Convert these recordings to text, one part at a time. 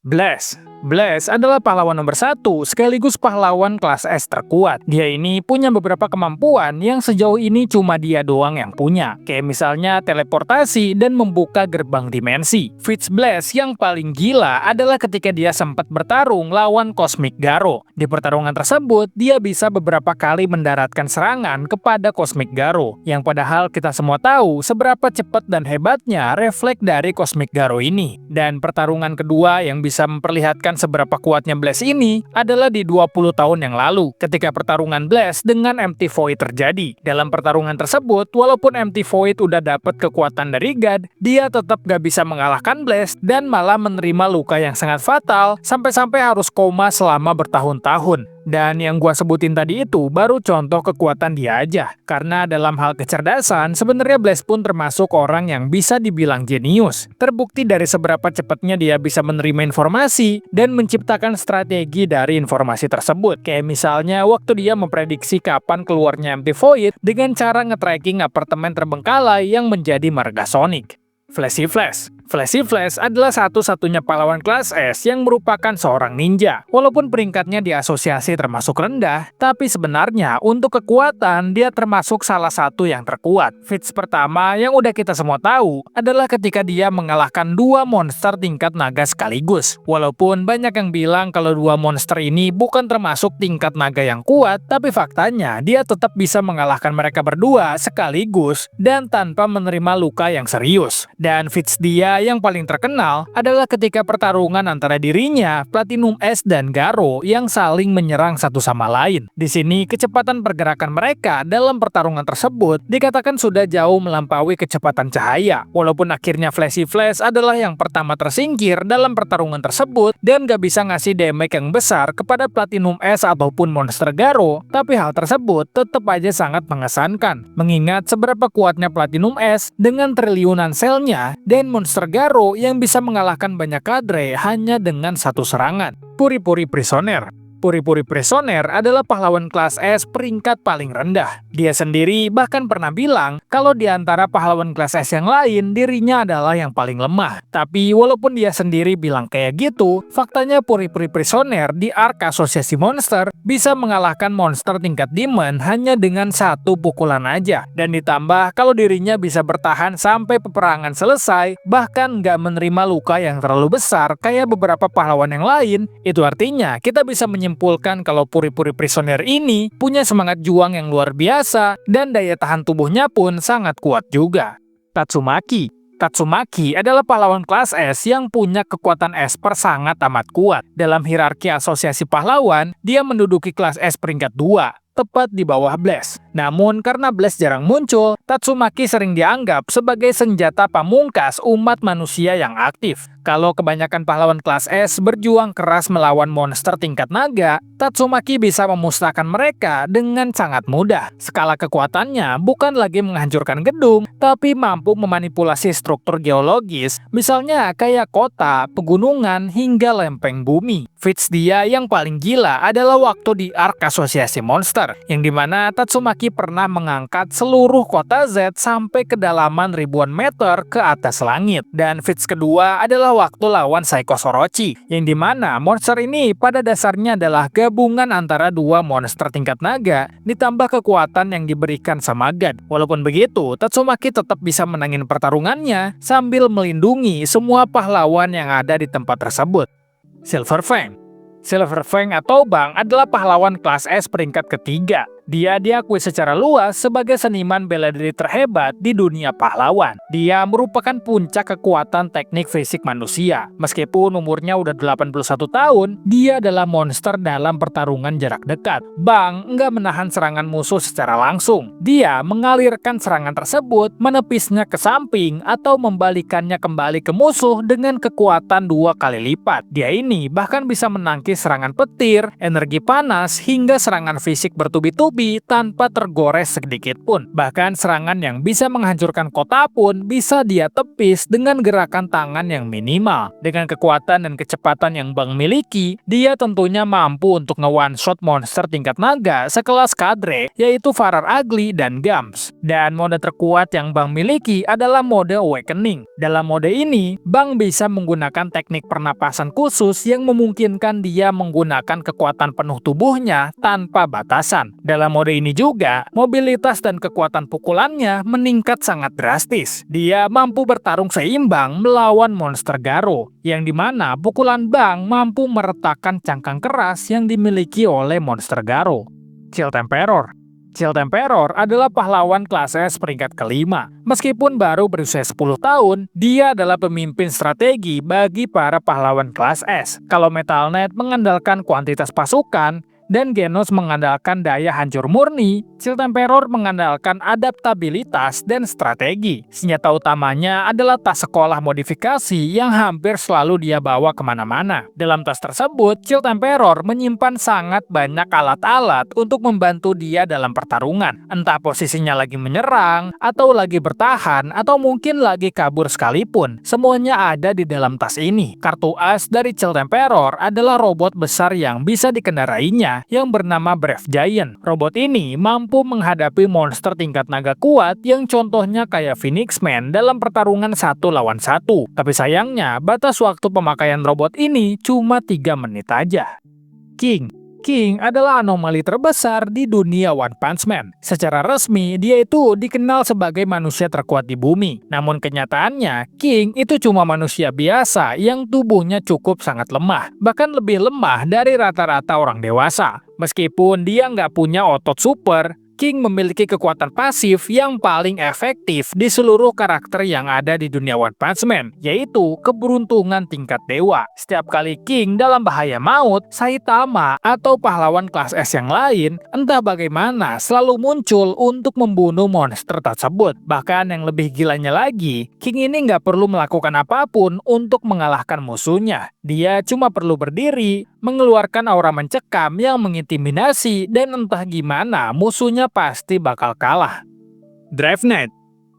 Blaze adalah pahlawan nomor satu sekaligus pahlawan kelas S terkuat. Dia ini punya beberapa kemampuan yang sejauh ini cuma dia doang yang punya. Kayak misalnya teleportasi dan membuka gerbang dimensi. Feats Blaze yang paling gila adalah ketika dia sempat bertarung lawan Cosmic Garo. Di pertarungan tersebut, dia bisa beberapa kali mendaratkan serangan kepada Cosmic Garo. Yang padahal kita semua tahu seberapa cepat dan hebatnya refleks dari Cosmic Garo ini. Dan pertarungan kedua yang bisa memperlihatkan seberapa kuatnya Blaze ini adalah di 20 tahun yang lalu ketika pertarungan Blaze dengan Empty Void terjadi. Dalam pertarungan tersebut, walaupun Empty Void udah dapat kekuatan dari God, dia tetap gak bisa mengalahkan Blaze dan malah menerima luka yang sangat fatal sampai-sampai harus koma selama bertahun-tahun. Dan yang gua sebutin tadi itu baru contoh kekuatan dia aja. Karena dalam hal kecerdasan, sebenarnya Blaze pun termasuk orang yang bisa dibilang jenius. Terbukti dari seberapa cepatnya dia bisa menerima informasi dan menciptakan strategi dari informasi tersebut. Kayak misalnya waktu dia memprediksi kapan keluarnya Empty Void dengan cara nge-tracking apartemen terbengkalai yang menjadi marga Sonic. Flashy Flash adalah satu-satunya pahlawan kelas S yang merupakan seorang ninja. Walaupun peringkatnya di asosiasi termasuk rendah, tapi sebenarnya untuk kekuatan dia termasuk salah satu yang terkuat. Feats pertama yang udah kita semua tahu adalah ketika dia mengalahkan dua monster tingkat naga sekaligus. Walaupun banyak yang bilang kalau dua monster ini bukan termasuk tingkat naga yang kuat, tapi faktanya dia tetap bisa mengalahkan mereka berdua sekaligus dan tanpa menerima luka yang serius. Dan feats dia yang paling terkenal adalah ketika pertarungan antara dirinya, Platinum S dan Garo yang saling menyerang satu sama lain. Di sini kecepatan pergerakan mereka dalam pertarungan tersebut dikatakan sudah jauh melampaui kecepatan cahaya. Walaupun akhirnya Flashy Flash adalah yang pertama tersingkir dalam pertarungan tersebut dan gak bisa ngasih damage yang besar kepada Platinum S ataupun monster Garo, tapi hal tersebut tetap aja sangat mengesankan. Mengingat seberapa kuatnya Platinum S dengan triliunan selnya dan monster Garo yang bisa mengalahkan banyak kadre hanya dengan satu serangan. Puri-Puri Prisoner adalah pahlawan kelas S peringkat paling rendah. Dia sendiri bahkan pernah bilang kalau di antara pahlawan kelas S yang lain, dirinya adalah yang paling lemah. Tapi walaupun dia sendiri bilang kayak gitu, faktanya Puri-Puri Prisoner di arc asosiasi monster bisa mengalahkan monster tingkat demon hanya dengan satu pukulan aja. Dan ditambah kalau dirinya bisa bertahan sampai peperangan selesai, bahkan nggak menerima luka yang terlalu besar kayak beberapa pahlawan yang lain, itu artinya kita bisa menyimpulkan kalau Puri-Puri Prisoner ini punya semangat juang yang luar biasa dan daya tahan tubuhnya pun sangat kuat juga. Tatsumaki adalah pahlawan kelas S yang punya kekuatan Esper sangat amat kuat. Dalam hierarki asosiasi pahlawan, dia menduduki kelas S peringkat 2, tepat di bawah Blaze. Namun karena Blaze jarang muncul, Tatsumaki sering dianggap sebagai senjata pamungkas umat manusia yang aktif. Kalau kebanyakan pahlawan kelas S berjuang keras melawan monster tingkat naga, Tatsumaki bisa memusnahkan mereka dengan sangat mudah. Skala kekuatannya bukan lagi menghancurkan gedung, tapi mampu memanipulasi struktur geologis, misalnya kayak kota, pegunungan, hingga lempeng bumi. Feats dia yang paling gila adalah waktu di arc asosiasi monster, yang dimana Tatsumaki pernah mengangkat seluruh kota Z sampai kedalaman ribuan meter ke atas langit. Dan feats kedua adalah waktu lawan Psycho Sorochi, yang dimana monster ini pada dasarnya adalah gabungan antara dua monster tingkat naga ditambah kekuatan yang diberikan sama God. Walaupun begitu, Tatsumaki tetap bisa menangin pertarungannya sambil melindungi semua pahlawan yang ada di tempat tersebut. Silver Fang atau Bang adalah pahlawan kelas S peringkat ketiga. Dia diakui secara luas sebagai seniman bela diri terhebat di dunia pahlawan. Dia merupakan puncak kekuatan teknik fisik manusia. Meskipun umurnya udah 81 tahun, dia adalah monster dalam pertarungan jarak dekat. Bang nggak menahan serangan musuh secara langsung. Dia mengalirkan serangan tersebut, menepisnya ke samping, atau membalikannya kembali ke musuh dengan kekuatan 2 kali lipat. Dia ini bahkan bisa menangkis serangan petir, energi panas, hingga serangan fisik bertubi-tubi lebih tanpa tergores sedikit pun. Bahkan serangan yang bisa menghancurkan kota pun bisa dia tepis dengan gerakan tangan yang minimal. Dengan kekuatan dan kecepatan yang Bang miliki, dia tentunya mampu untuk nge-one shot monster tingkat naga sekelas Kadre, yaitu Farar Ugly dan Gams. Dan mode terkuat yang Bang miliki adalah mode Awakening. Dalam mode ini, Bang bisa menggunakan teknik pernapasan khusus yang memungkinkan dia menggunakan kekuatan penuh tubuhnya tanpa batasan. Dalam mode ini juga, mobilitas dan kekuatan pukulannya meningkat sangat drastis. Dia mampu bertarung seimbang melawan monster Garo, yang dimana pukulan Bang mampu meretakkan cangkang keras yang dimiliki oleh monster Garo. Chill Emperor. Chill Emperor adalah pahlawan kelas S peringkat kelima. Meskipun baru berusia 10 tahun, dia adalah pemimpin strategi bagi para pahlawan kelas S. Kalau Metal Knight mengandalkan kuantitas pasukan, dan Genos mengandalkan daya hancur murni, Chill Emperor mengandalkan adaptabilitas dan strategi. Senjata utamanya adalah tas sekolah modifikasi yang hampir selalu dia bawa kemana-mana. Dalam tas tersebut, Chill Emperor menyimpan sangat banyak alat-alat untuk membantu dia dalam pertarungan. Entah posisinya lagi menyerang, atau lagi bertahan, atau mungkin lagi kabur sekalipun. Semuanya ada di dalam tas ini. Kartu as dari Chill Emperor adalah robot besar yang bisa dikendarainya, yang bernama Brave Giant. Robot ini mampu menghadapi monster tingkat naga kuat yang contohnya kayak Phoenix Man dalam pertarungan 1 lawan 1. Tapi sayangnya, batas waktu pemakaian robot ini cuma 3 menit aja. King adalah anomali terbesar di dunia One Punch Man. Secara resmi, dia itu dikenal sebagai manusia terkuat di bumi. Namun kenyataannya, King itu cuma manusia biasa yang tubuhnya cukup sangat lemah. Bahkan lebih lemah dari rata-rata orang dewasa. Meskipun dia nggak punya otot super, King memiliki kekuatan pasif yang paling efektif di seluruh karakter yang ada di dunia One Punch Man, yaitu keberuntungan tingkat dewa. Setiap kali King dalam bahaya maut, Saitama atau pahlawan kelas S yang lain, entah bagaimana selalu muncul untuk membunuh monster tersebut. Bahkan yang lebih gilanya lagi, King ini nggak perlu melakukan apapun untuk mengalahkan musuhnya. Dia cuma perlu berdiri, mengeluarkan aura mencekam yang mengintimidasi, dan entah gimana musuhnya pasti bakal kalah.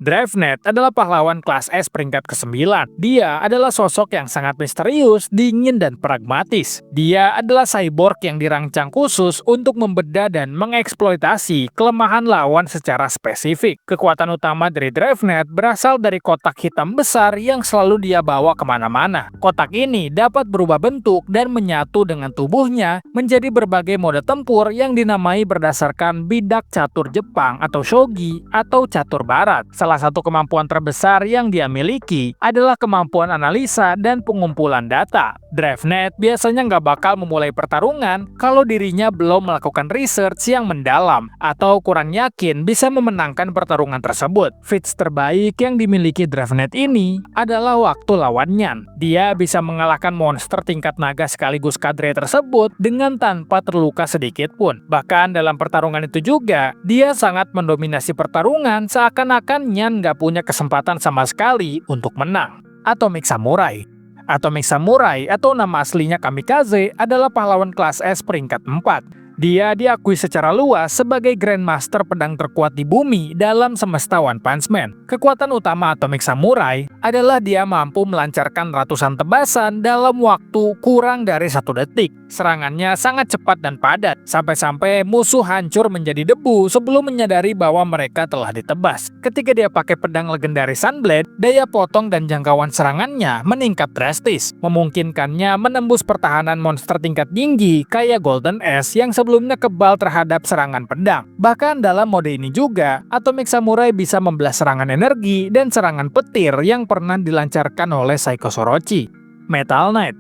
Drive Knight adalah pahlawan kelas S peringkat ke-9. Dia adalah sosok yang sangat misterius, dingin, dan pragmatis. Dia adalah cyborg yang dirancang khusus untuk membedah dan mengeksploitasi kelemahan lawan secara spesifik. Kekuatan utama dari Drive Knight berasal dari kotak hitam besar yang selalu dia bawa kemana-mana. Kotak ini dapat berubah bentuk dan menyatu dengan tubuhnya menjadi berbagai mode tempur yang dinamai berdasarkan bidak catur Jepang atau shogi atau catur barat. Salah satu kemampuan terbesar yang dia miliki adalah kemampuan analisa dan pengumpulan data. Drive Knight biasanya nggak bakal memulai pertarungan kalau dirinya belum melakukan research yang mendalam atau kurang yakin bisa memenangkan pertarungan tersebut. Feats terbaik yang dimiliki Drive Knight ini adalah waktu lawannya. Dia bisa mengalahkan monster tingkat naga sekaligus Kadre tersebut dengan tanpa terluka sedikit pun. Bahkan dalam pertarungan itu juga, dia sangat mendominasi pertarungan seakan-akan Nyan nggak punya kesempatan sama sekali untuk menang. Atomic Samurai atau nama aslinya Kamikaze adalah pahlawan kelas S peringkat 4. Dia diakui secara luas sebagai Grandmaster pedang terkuat di bumi dalam semesta One Punch Man. Kekuatan utama Atomic Samurai adalah dia mampu melancarkan ratusan tebasan dalam waktu kurang dari 1 detik. Serangannya sangat cepat dan padat, sampai-sampai musuh hancur menjadi debu sebelum menyadari bahwa mereka telah ditebas. Ketika dia pakai pedang legendaris Sunblade, daya potong dan jangkauan serangannya meningkat drastis, memungkinkannya menembus pertahanan monster tingkat tinggi kayak Golden Axe yang sebelumnya kebal terhadap serangan pedang. Bahkan dalam mode ini juga, Atomic Samurai bisa membelah serangan energi dan serangan petir yang pernah dilancarkan oleh Saiko Sorochi. Metal Knight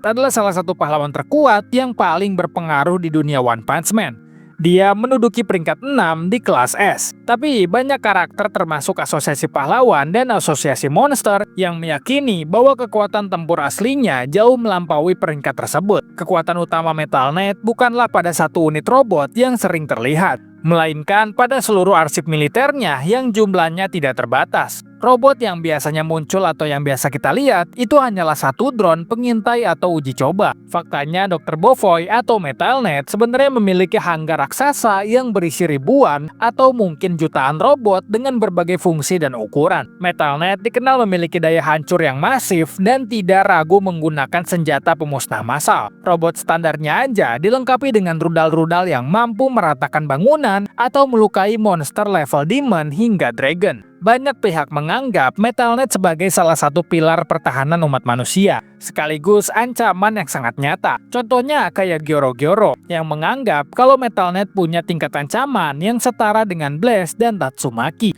adalah salah satu pahlawan terkuat yang paling berpengaruh di dunia One Punch Man. Dia menduduki peringkat 6 di kelas S. Tapi banyak karakter termasuk asosiasi pahlawan dan asosiasi monster yang meyakini bahwa kekuatan tempur aslinya jauh melampaui peringkat tersebut. Kekuatan utama Metal Knight bukanlah pada satu unit robot yang sering terlihat, melainkan pada seluruh arsip militernya yang jumlahnya tidak terbatas. Robot yang biasanya muncul atau yang biasa kita lihat itu hanyalah satu drone pengintai atau uji coba. Faktanya Dr. Bovoy atau Metalnet sebenarnya memiliki hanggar raksasa yang berisi ribuan atau mungkin jutaan robot dengan berbagai fungsi dan ukuran. Metalnet dikenal memiliki daya hancur yang masif dan tidak ragu menggunakan senjata pemusnah massal. Robot standarnya aja dilengkapi dengan rudal-rudal yang mampu meratakan bangunan atau melukai monster level demon hingga dragon. Banyak pihak menganggap Metalnet sebagai salah satu pilar pertahanan umat manusia, sekaligus ancaman yang sangat nyata. Contohnya kayak Gyoro-Gyoro, yang menganggap kalau Metalnet punya tingkat ancaman yang setara dengan Blaze dan Tatsumaki.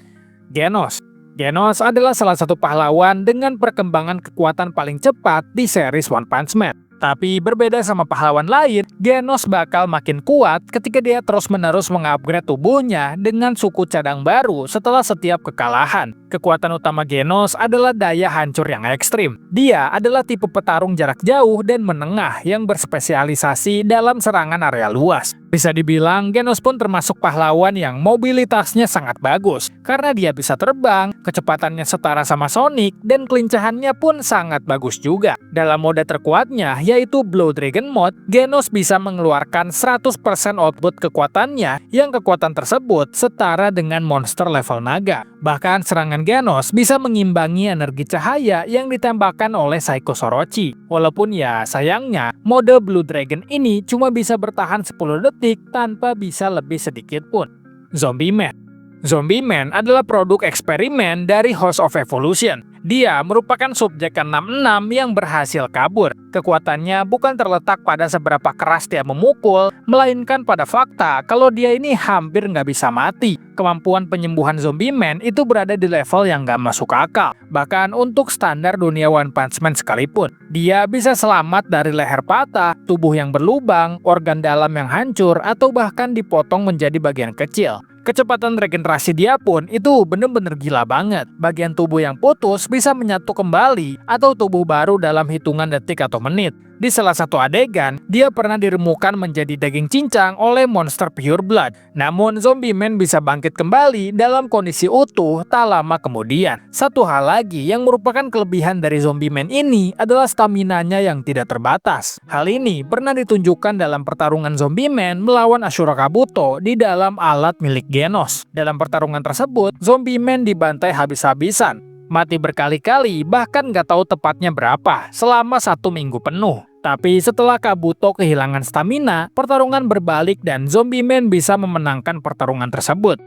Genos adalah salah satu pahlawan dengan perkembangan kekuatan paling cepat di series One Punch Man. Tapi berbeda sama pahlawan lain, Genos bakal makin kuat ketika dia terus-menerus mengupgrade tubuhnya dengan suku cadang baru setelah setiap kekalahan. Kekuatan utama Genos adalah daya hancur yang ekstrim. Dia adalah tipe petarung jarak jauh dan menengah yang berspesialisasi dalam serangan area luas. Bisa dibilang, Genos pun termasuk pahlawan yang mobilitasnya sangat bagus, karena dia bisa terbang, kecepatannya setara sama Sonic, dan kelincahannya pun sangat bagus juga. Dalam mode terkuatnya, yaitu Blood Dragon Mode, Genos bisa mengeluarkan 100% output kekuatannya, yang kekuatan tersebut setara dengan monster level naga. Bahkan serangan Genos bisa mengimbangi energi cahaya yang ditembakkan oleh Psycho Sorochi. Walaupun ya sayangnya, mode Blue Dragon ini cuma bisa bertahan 10 detik tanpa bisa lebih sedikit pun. Zombie Man adalah produk eksperimen dari House of Evolution. Dia merupakan subjek ke-66 yang berhasil kabur. Kekuatannya bukan terletak pada seberapa keras dia memukul, melainkan pada fakta kalau dia ini hampir nggak bisa mati. Kemampuan penyembuhan Zombie Man itu berada di level yang nggak masuk akal. Bahkan untuk standar dunia One Punch Man sekalipun. Dia bisa selamat dari leher patah, tubuh yang berlubang, organ dalam yang hancur, atau bahkan dipotong menjadi bagian kecil. Kecepatan regenerasi dia pun itu bener-bener gila banget. Bagian tubuh yang putus bisa menyatu kembali atau tubuh baru dalam hitungan detik atau menit. Di salah satu adegan, dia pernah diremukan menjadi daging cincang oleh monster Pure Blood. Namun Zombie Man bisa bangkit kembali dalam kondisi utuh tak lama kemudian. Satu hal lagi yang merupakan kelebihan dari Zombie Man ini adalah staminanya yang tidak terbatas. Hal ini pernah ditunjukkan dalam pertarungan Zombie Man melawan Ashura Kabuto di dalam alat milik Genos. Dalam pertarungan tersebut, Zombie Man dibantai habis-habisan. Mati berkali-kali, bahkan nggak tahu tepatnya berapa, selama 1 minggu penuh. Tapi setelah Kabuto kehilangan stamina, pertarungan berbalik dan Zombie Man bisa memenangkan pertarungan tersebut.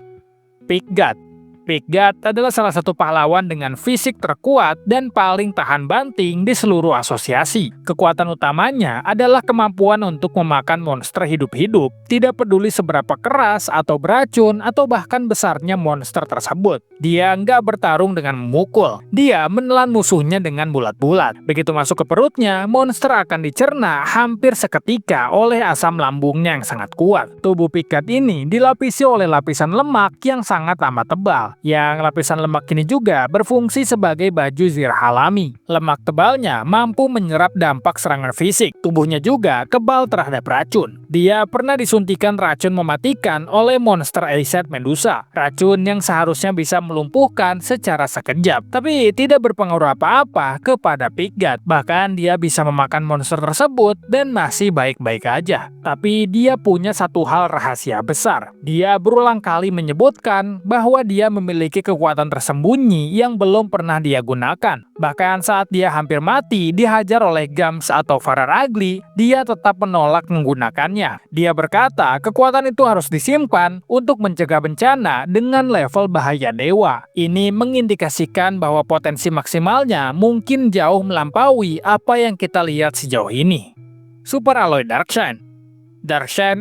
Pick God adalah salah satu pahlawan dengan fisik terkuat dan paling tahan banting di seluruh asosiasi. Kekuatan utamanya adalah kemampuan untuk memakan monster hidup-hidup, tidak peduli seberapa keras atau beracun atau bahkan besarnya monster tersebut. Dia nggak bertarung dengan memukul, dia menelan musuhnya dengan bulat-bulat. Begitu masuk ke perutnya, monster akan dicerna hampir seketika oleh asam lambungnya yang sangat kuat. Tubuh Pick God ini dilapisi oleh lapisan lemak yang sangat amat tebal. Yang lapisan lemak ini juga berfungsi sebagai baju zirah alami. Lemak tebalnya mampu menyerap dampak serangan fisik. Tubuhnya juga kebal terhadap racun. Dia pernah disuntikan racun mematikan oleh monster Aesir Medusa. Racun yang seharusnya bisa melumpuhkan secara sekejap, tapi tidak berpengaruh apa-apa kepada Pick God. Bahkan dia bisa memakan monster tersebut dan masih baik-baik aja. Tapi dia punya satu hal rahasia besar. Dia berulang kali menyebutkan bahwa dia memiliki kekuatan tersembunyi yang belum pernah dia gunakan. Bahkan saat dia hampir mati dihajar oleh Gams atau Farar Ugly, dia tetap menolak menggunakannya. Dia berkata kekuatan itu harus disimpan untuk mencegah bencana dengan level bahaya dewa. Ini mengindikasikan bahwa potensi maksimalnya mungkin jauh melampaui apa yang kita lihat sejauh ini. Super Alloy Darkshine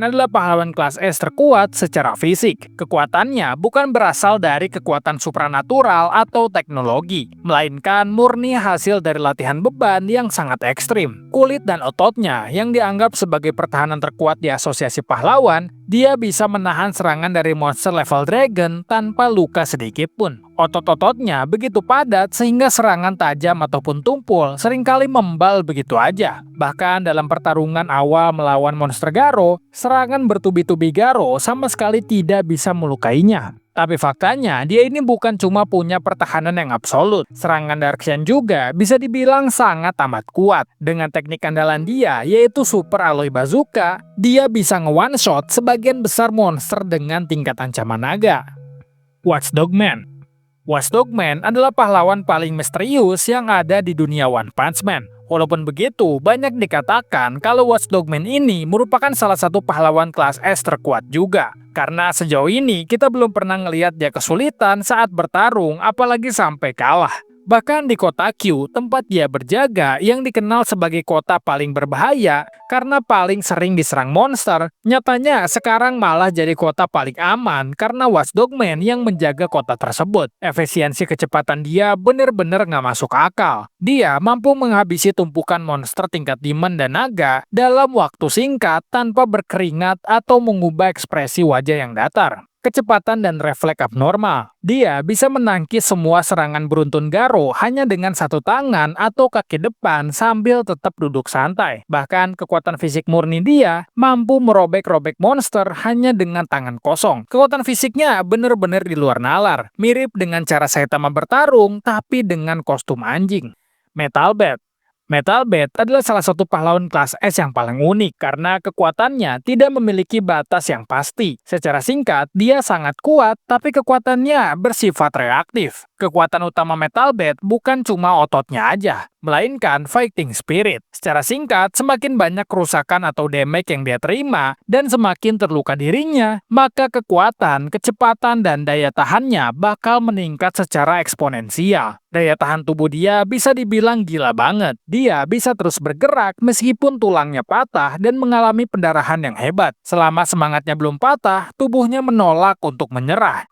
adalah pahlawan kelas S terkuat secara fisik. Kekuatannya bukan berasal dari kekuatan supranatural atau teknologi, melainkan murni hasil dari latihan beban yang sangat ekstrim. Kulit dan ototnya yang dianggap sebagai pertahanan terkuat di asosiasi pahlawan, dia bisa menahan serangan dari monster level dragon tanpa luka sedikit pun. Otot-ototnya begitu padat sehingga serangan tajam ataupun tumpul seringkali membal begitu aja. Bahkan dalam pertarungan awal melawan monster Garo, serangan bertubi-tubi Garo sama sekali tidak bisa melukainya. Tapi faktanya, dia ini bukan cuma punya pertahanan yang absolut. Serangan Darkseid juga bisa dibilang sangat amat kuat. Dengan teknik andalan dia, yaitu Super Alloy Bazooka, dia bisa nge-one-shot sebagian besar monster dengan tingkat ancaman naga. Watchdog Man. Watchdog Man adalah pahlawan paling misterius yang ada di dunia One Punch Man. Walaupun begitu, banyak dikatakan kalau Watchdog Man ini merupakan salah satu pahlawan kelas S terkuat juga. Karena sejauh ini kita belum pernah ngelihat dia kesulitan saat bertarung, apalagi sampai kalah. Bahkan di kota Q, tempat dia berjaga yang dikenal sebagai kota paling berbahaya karena paling sering diserang monster, nyatanya sekarang malah jadi kota paling aman karena Watchdog Man yang menjaga kota tersebut. Efisiensi kecepatan dia bener-bener nggak masuk akal. Dia mampu menghabisi tumpukan monster tingkat demon dan naga dalam waktu singkat tanpa berkeringat atau mengubah ekspresi wajah yang datar. Kecepatan dan refleks abnormal. Dia bisa menangkis semua serangan beruntun Garo hanya dengan satu tangan atau kaki depan sambil tetap duduk santai. Bahkan kekuatan fisik murni dia mampu merobek-robek monster hanya dengan tangan kosong. Kekuatan fisiknya bener-bener di luar nalar. Mirip dengan cara Saitama bertarung tapi dengan kostum anjing. Metal Bat. Metal Bat adalah salah satu pahlawan kelas S yang paling unik karena kekuatannya tidak memiliki batas yang pasti. Secara singkat, dia sangat kuat, tapi kekuatannya bersifat reaktif. Kekuatan utama Metal Bat bukan cuma ototnya aja, melainkan fighting spirit. Secara singkat, semakin banyak kerusakan atau damage yang dia terima, dan semakin terluka dirinya, maka kekuatan, kecepatan, dan daya tahannya bakal meningkat secara eksponensial. Daya tahan tubuh dia bisa dibilang gila banget. Dia bisa terus bergerak meskipun tulangnya patah dan mengalami pendarahan yang hebat. Selama semangatnya belum patah, tubuhnya menolak untuk menyerah.